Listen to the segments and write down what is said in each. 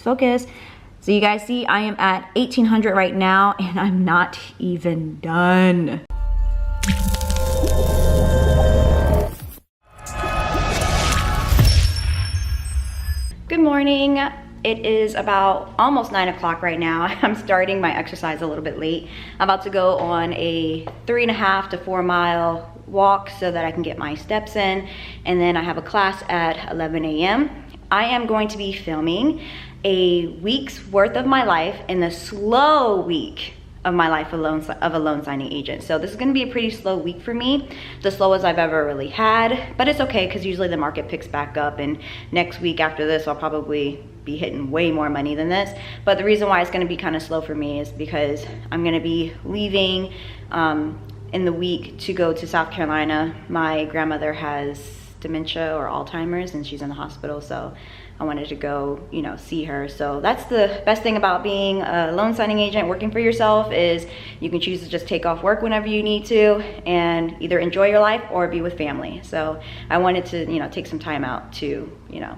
focus. So you guys see I am at 1800 right now and I'm not even done. Good morning. It is about almost 9 o'clock right now. I'm starting my exercise a little bit late. I'm about to go on a 3.5 to 4 mile walk so that I can get my steps in. And then I have a class at 11 a.m. I am going to be filming a week's worth of my life in the slow week of my life of a loan signing agent. So this is gonna be a pretty slow week for me, the slowest I've ever really had, but it's okay because usually the market picks back up, and next week after this I'll probably be hitting way more money than this. But the reason why it's gonna be kind of slow for me is because I'm gonna be leaving in the week to go to South Carolina. My grandmother has dementia or Alzheimer's and she's in the hospital, so I wanted to go, you know, see her. So that's the best thing about being a loan signing agent, working for yourself, is you can choose to just take off work whenever you need to and either enjoy your life or be with family. So I wanted to, you know, take some time out to, you know,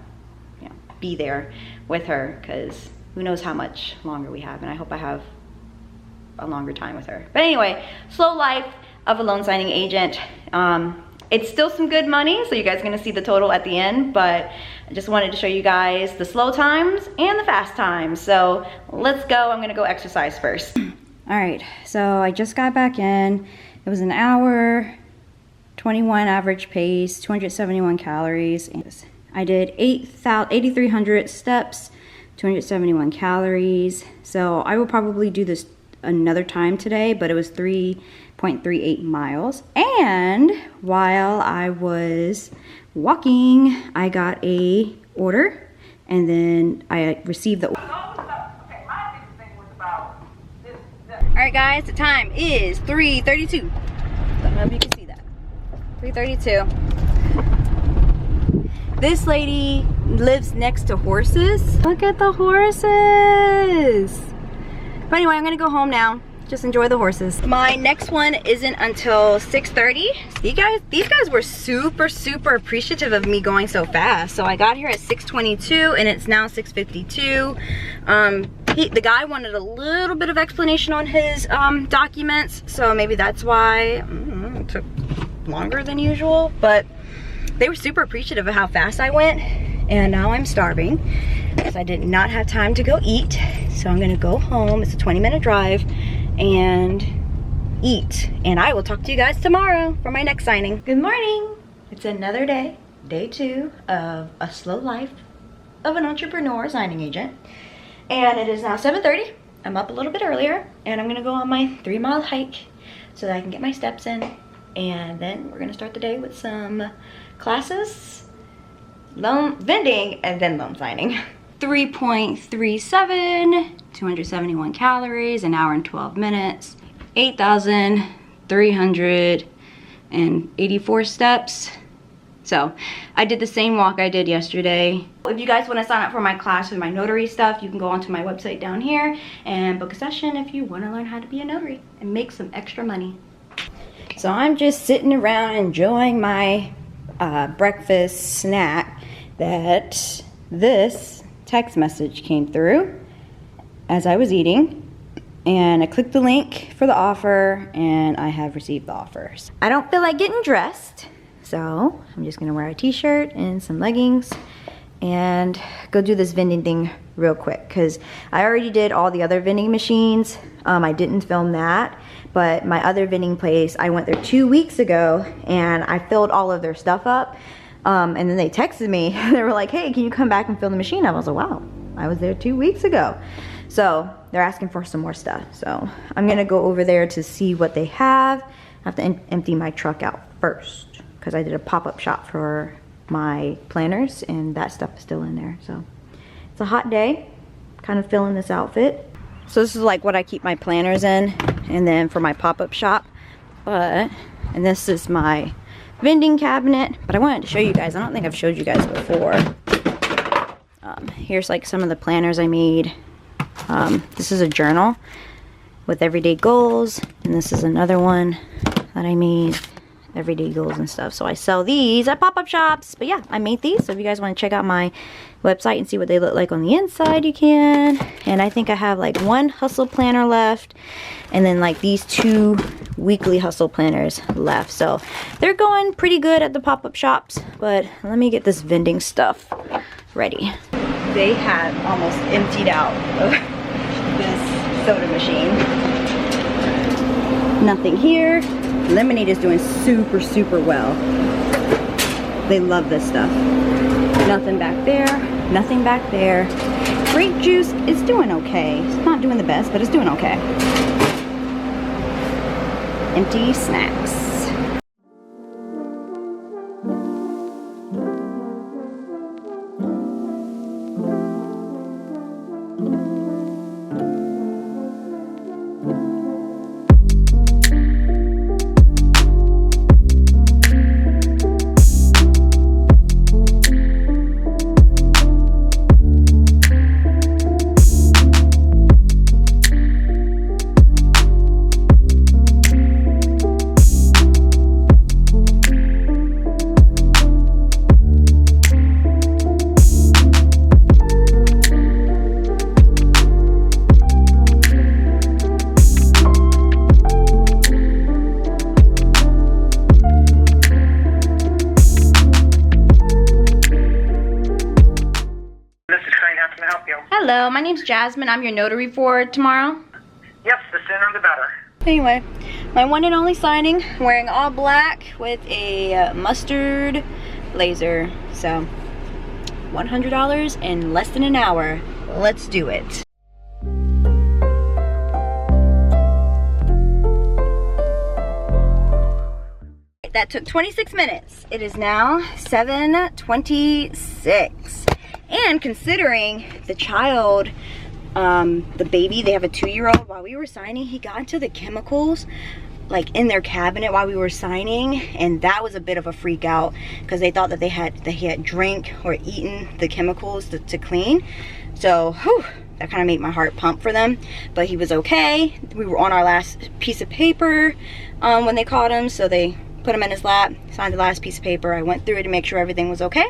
be there with her, because who knows how much longer we have, and I hope I have a longer time with her. But anyway, slow life of a loan signing agent. It's still some good money, so you guys are gonna see the total at the end, but I just wanted to show you guys the slow times and the fast times. So let's go. I'm gonna go exercise first. All right, so I just got back in. It was an hour, 21 average pace, 271 calories. I did 8,300 steps, 271 calories. So I will probably do this another time today, but it was 3.38 miles. And while I was walking, I got a order, and then I received the order. All right guys, the time is 3:32. I don't know if you can see that. 3:32. This lady lives next to horses. Look at the horses. But anyway, I'm gonna go home now. Just enjoy the horses. My next one isn't until 6:30. These guys were super appreciative of me going so fast. So I got here at 6:22 and it's now 6:52. The guy wanted a little bit of explanation on his documents, so maybe that's why it took longer than usual. But they were super appreciative of how fast I went, and now I'm starving because I did not have time to go eat. So I'm gonna go home. It's a 20-minute drive and eat. And I will talk to you guys tomorrow for my next signing. Good morning. It's another day, day 2 of a slow life of an entrepreneur signing agent. And it is now 7:30. I'm up a little bit earlier and I'm gonna go on my 3-mile hike so that I can get my steps in. And then we're gonna start the day with some classes, vending, and then loan signing. 3.37, 271 calories, an hour and 12 minutes, 8,384 steps. So I did the same walk I did yesterday. If you guys want to sign up for my class with my notary stuff, you can go onto my website down here and book a session if you want to learn how to be a notary and make some extra money. So I'm just sitting around enjoying my breakfast snack that this text message came through as I was eating, and I clicked the link for the offer and I have received the offers. I don't feel like getting dressed, so I'm just gonna wear a t-shirt and some leggings and go do this vending thing real quick, because I already did all the other vending machines. I didn't film that, but my other vending place, I went there 2 weeks ago and I filled all of their stuff up. And then they texted me. They were like, hey, can you come back and fill the machine? I was like, wow, I was there 2 weeks ago. So they're asking for some more stuff. So I'm gonna go over there to see what they have. I have to empty my truck out first because I did a pop-up shop for my planners and that stuff is still in there. So it's a hot day, kind of feeling this outfit. So this is like what I keep my planners in, and then for my pop-up shop. And this is my vending cabinet, but I wanted to show you guys. I don't think I've showed you guys before. Here's like some of the planners I made. This is a journal with everyday goals, and this is another one that I made. everyday goals and stuff. So I sell these at pop-up shops. But yeah, I made these. So if you guys want to check out my website and see what they look like on the inside, you can. And I think I have like 1 hustle planner left, and then like these 2 weekly hustle planners left. So they're going pretty good at the pop-up shops. But let me get this vending stuff ready. They have almost emptied out of this soda machine. Nothing here. Lemonade is doing super well. They love this stuff. Nothing back there, nothing back there. Grape juice is doing okay. It's not doing the best, but it's doing okay. Empty snacks. Hello, my name's Jasmine. I'm your notary for tomorrow. Yep, the sooner the better. Anyway, my one and only signing, wearing all black with a mustard blazer. So, $100 in less than an hour. Let's do it. That took 26 minutes. It is now 7:26. And considering the child, the baby, they have a 2-year-old, while we were signing, he got into the chemicals like in their cabinet while we were signing, and that was a bit of a freak out because they thought that he had drank or eaten the chemicals to clean. So whew, that kind of made my heart pump for them, but he was okay. We were on our last piece of paper when they caught him, so they put him in his lap, signed the last piece of paper. I went through it to make sure everything was okay,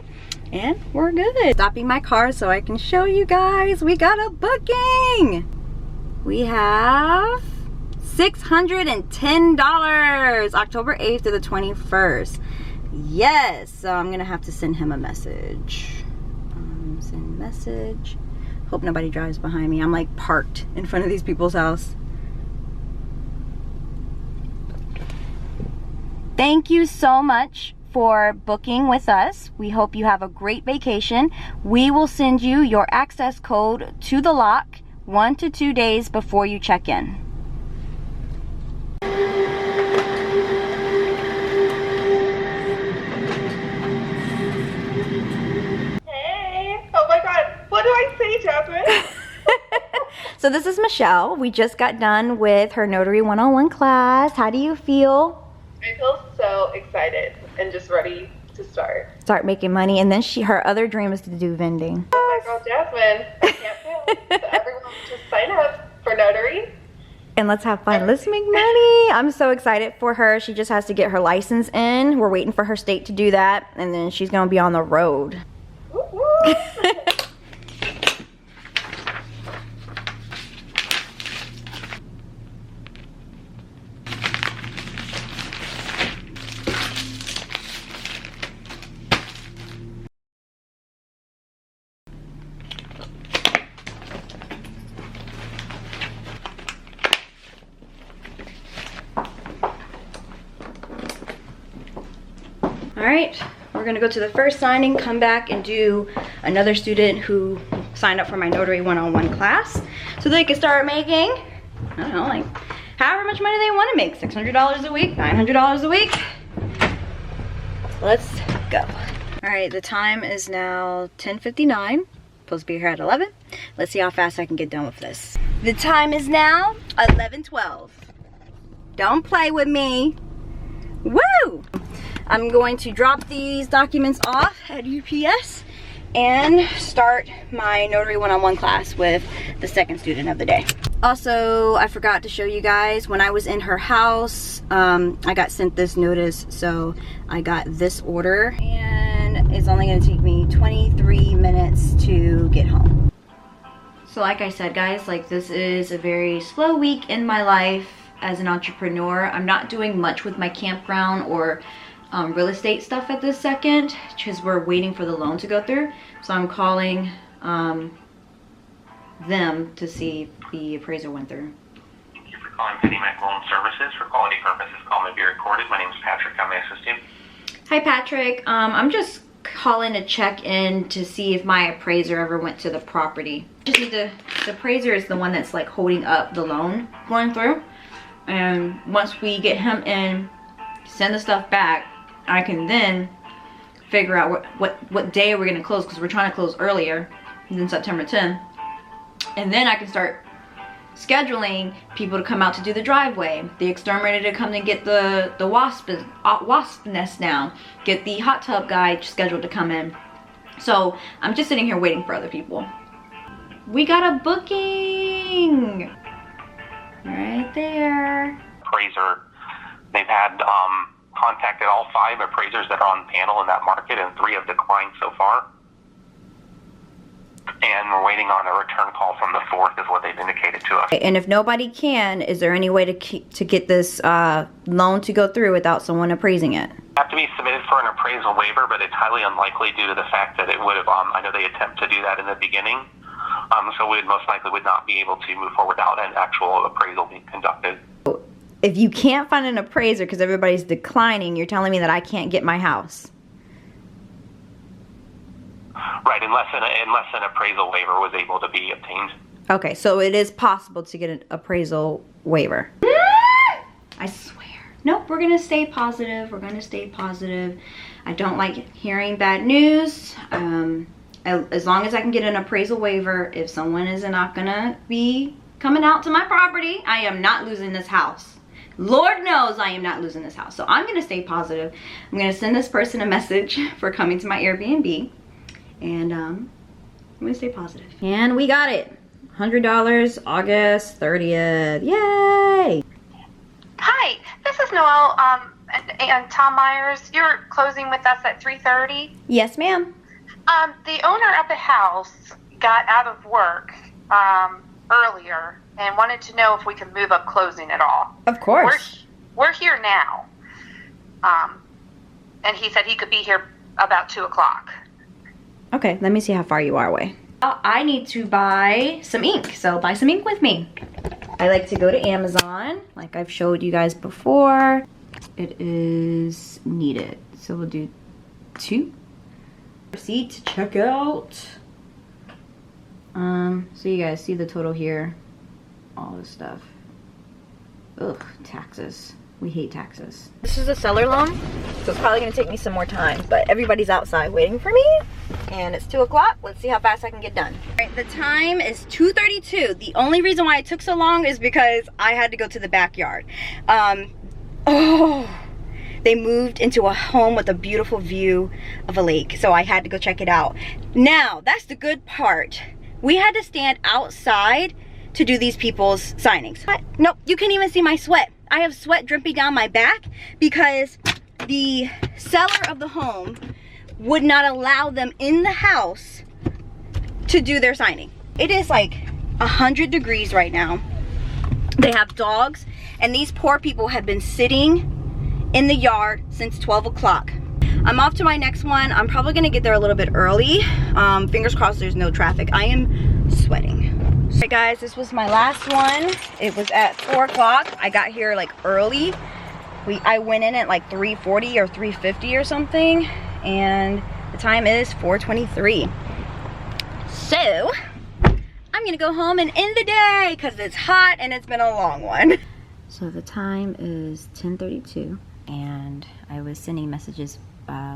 and we're good. Stopping my car so I can show you guys. We got a booking. We have $610, October 8th to the 21st. Yes, so I'm gonna have to send him a message. Send message. Hope nobody drives behind me. I'm like parked in front of these people's house. Thank you so much for booking with us. We hope you have a great vacation. We will send you your access code to the lock 1 to 2 days before you check in. Hey! Oh my god, what do I say, Jasmine? So this is Michelle. We just got done with her Notary 101 class. How do you feel? I feel so excited and just ready to start. Start making money, and then her other dream is to do vending. Oh my god, Jasmine, I can't fail. So everyone just sign up for Notary. And let's have fun. Let's make money. I'm so excited for her. She just has to get her license in. We're waiting for her state to do that, and then she's gonna be on the road. Woo woo. All right, we're gonna go to the first signing, come back and do another student who signed up for my Notary 101 class so they can start making, I don't know, like however much money they wanna make, $600 a week, $900 a week. Let's go. All right, the time is now 10:59. Supposed to be here at 11. Let's see how fast I can get done with this. The time is now 11:12. Don't play with me. Woo! I'm going to drop these documents off at UPS and start my Notary 101 class with the second student of the day. Also, I forgot to show you guys, when I was in her house, I got sent this notice, so I got this order, and it's only going to take me 23 minutes to get home. So like I said, guys, like, this is a very slow week in my life as an entrepreneur. I'm not doing much with my campground or real estate stuff at this second, because we're waiting for the loan to go through. So I'm calling them to see if the appraiser went through. Thank you for calling PennyMac Loan Services. For quality purposes, call may be recorded. My name is Patrick. How may I assist you? Hi, Patrick. I'm just calling to check in to see if my appraiser ever went to the property. Just need the appraiser is the one that's like holding up the loan going through. And once we get him in, send the stuff back, I can then figure out what day we're gonna close, because we're trying to close earlier than September 10th. And then I can start scheduling people to come out to do the driveway, the exterminator to come and get the wasp nest down, get the hot tub guy scheduled to come in. So I'm just sitting here waiting for other people. We got a booking right there. Appraiser. They've had contacted all 5 appraisers that are on panel in that market, and 3 have declined so far. And we're waiting on a return call from the 4th, is what they've indicated to us. And if nobody can, is there any way to get this loan to go through without someone appraising it? Have to be submitted for an appraisal waiver, but it's highly unlikely due to the fact that it would have, I know they attempt to do that in the beginning, so we most likely would not be able to move forward without an actual appraisal being conducted. If you can't find an appraiser because everybody's declining, you're telling me that I can't get my house? Right, unless an appraisal waiver was able to be obtained. Okay, so it is possible to get an appraisal waiver. I swear. Nope, we're gonna stay positive. We're gonna stay positive. I don't like hearing bad news. As long as I can get an appraisal waiver, if someone is not gonna be coming out to my property, I am not losing this house. Lord knows I am not losing this house. So I'm gonna stay positive. I'm gonna send this person a message for coming to my Airbnb. And I'm gonna stay positive. And we got it. $100, August 30th. Yay! Hi, this is Noelle and Tom Myers. You're closing with us at 3:30. Yes, ma'am. The owner of the house got out of work earlier and wanted to know if we could move up closing at all. Of course. We're here now. And he said he could be here about 2 o'clock. Okay, let me see how far you are away. I need to buy some ink, so buy some ink with me. I like to go to Amazon, like I've showed you guys before. It is needed, so we'll do 2. Proceed to checkout. So you guys see the total here. All this stuff. Ugh, taxes. We hate taxes. This is a seller loan, so it's probably gonna take me some more time, but everybody's outside waiting for me, and it's 2 o'clock. Let's see how fast I can get done. All right, the time is 2:32. The only reason why it took so long is because I had to go to the backyard. They moved into a home with a beautiful view of a lake, so I had to go check it out. Now, that's the good part. We had to stand outside to do these people's signings. Nope, you can't even see my sweat. I have sweat dripping down my back because the seller of the home would not allow them in the house to do their signing. It is like 100 degrees right now. They have dogs, and these poor people have been sitting in the yard since 12 o'clock. I'm off to my next one. I'm probably gonna get there a little bit early. Fingers crossed there's no traffic. I am sweating. All right, guys, this was my last one. It was at 4 o'clock. I got here like early. I went in at like 3:40 or 3:50 or something, and the time is 4:23. So I'm gonna go home and end the day because it's hot and it's been a long one. So the time is 10:32, and I was sending messages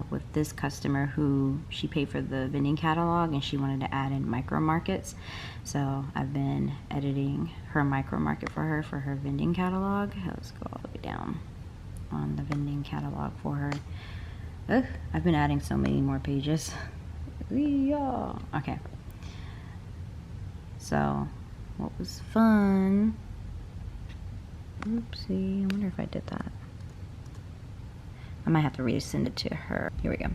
with this customer who she paid for the vending catalog, and she wanted to add in micro markets. So I've been editing her micro market for her vending catalog. Let's go all the way down on the vending catalog for her. Ugh, I've been adding so many more pages. Okay. So what was fun. Oopsie, I wonder if I did that. I might have to resend it to her. Here we go.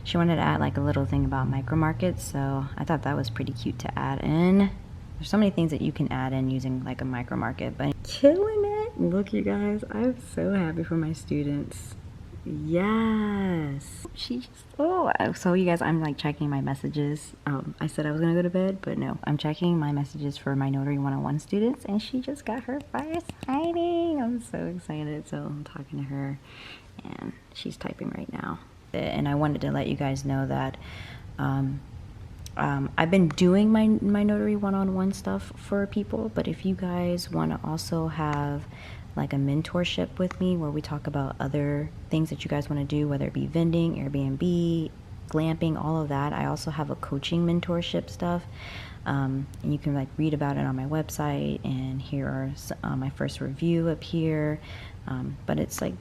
She wanted to add like a little thing about micro markets, so I thought that was pretty cute to add in. There's so many things that you can add in using like a micro market, but killing it. Look, you guys, I'm so happy for my students. Yes. She just, oh, so you guys, I'm like checking my messages. I said I was gonna go to bed, but no, I'm checking my messages for my Notary 101 students, and she just got her first signing. I'm so excited. So I'm talking to her, and she's typing right now. And I wanted to let you guys know that I've been doing my Notary one-on-one stuff for people, but if you guys want to also have like a mentorship with me where we talk about other things that you guys want to do, whether it be vending, Airbnb, glamping, all of that. I also have a coaching mentorship stuff, and you can like read about it on my website, and here are my first review up here. But it's like,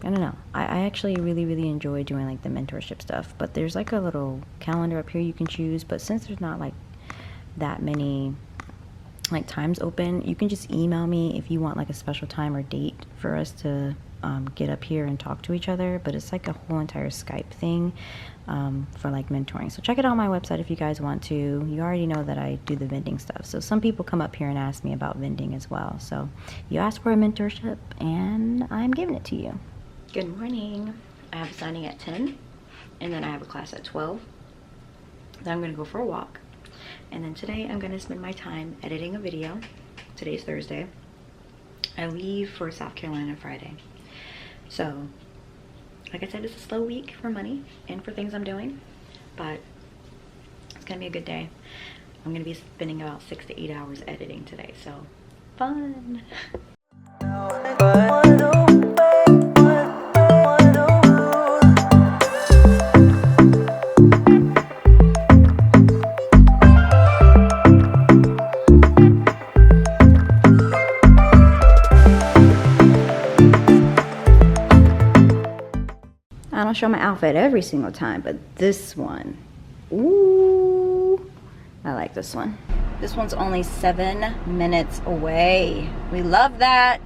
I don't know, I actually really enjoy doing like the mentorship stuff, but there's like a little calendar up here you can choose, but since there's not like that many like times open, you can just email me if you want like a special time or date for us to get up here and talk to each other. But it's like a whole entire Skype thing for like mentoring. So check it out on my website if you guys want to. You already know that I do the vending stuff, so some people come up here and ask me about vending as well. So you asked for a mentorship and I'm giving it to you. Good morning. I have a signing at 10, and then I have a class at 12. Then I'm gonna go for a walk. And then today I'm gonna spend my time editing a video. Today's Thursday. I leave for South Carolina Friday. So, like I said, it's a slow week for money and for things I'm doing, but it's gonna be a good day. I'm gonna be spending about 6 to 8 hours editing today, so fun. I don't show my outfit every single time, but this one, ooh, I like this one. This one's only 7 minutes away. We love that.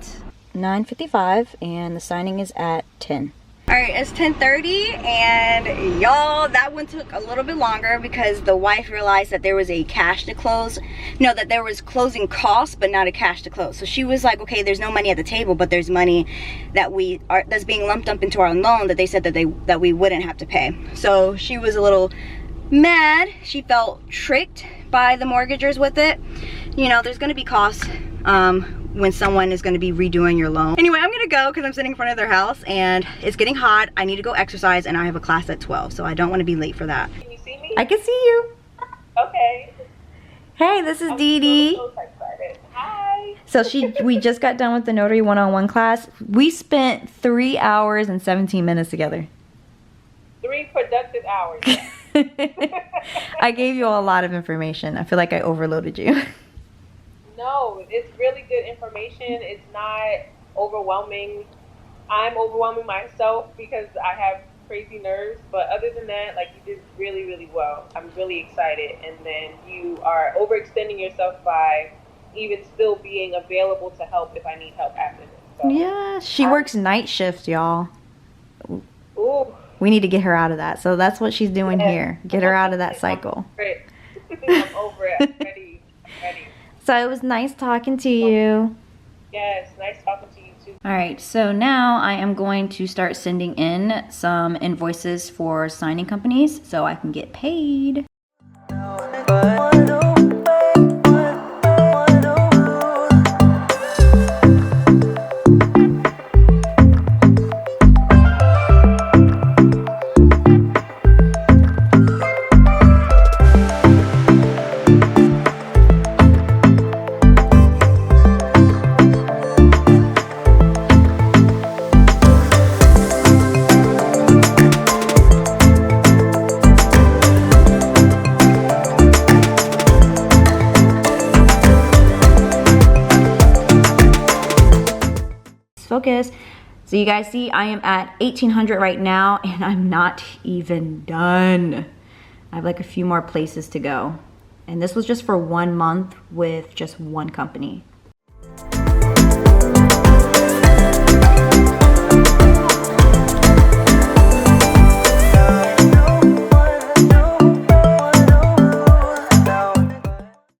9:55, and the signing is at 10. All right, it's 10:30, and y'all, that one took a little bit longer because the wife realized that there was a cash to close. No, that there was closing costs, but not a cash to close. So she was like, okay, there's no money at the table, but there's money that's being lumped up into our loan that they said that we wouldn't have to pay. So she was a little mad. She felt tricked by the mortgagers with it. You know, there's gonna be costs when someone is going to be redoing your loan. Anyway, I'm gonna go because I'm sitting in front of their house and it's getting hot. I need to go exercise, and I have a class at 12, so I don't want to be late for that. Can you see me? I can see you. Okay. Hey, this is Dee Dee. So excited. Hi. So we just got done with the Notary 101 class. We spent 3 hours and 17 minutes together. 3 productive hours. I gave you a lot of information. I feel like I overloaded you. No, it's really good information. It's not overwhelming. I'm overwhelming myself because I have crazy nerves, but other than that, like, you did really well. I'm really excited. And then you are overextending yourself by even still being available to help if I need help after this. So, yeah, she works night shift, y'all. Ooh. We need to get her out of that. So that's what she's doing here. Get her out of that cycle. I'm over it. I'm ready. So it was nice talking to you. Yes, nice talking to you too. All right, so now I am going to start sending in some invoices for signing companies so I can get paid. Focus. So you guys see I am at 1800 right now, and I'm not even done. I have like a few more places to go. And this was just for 1 month with just one company.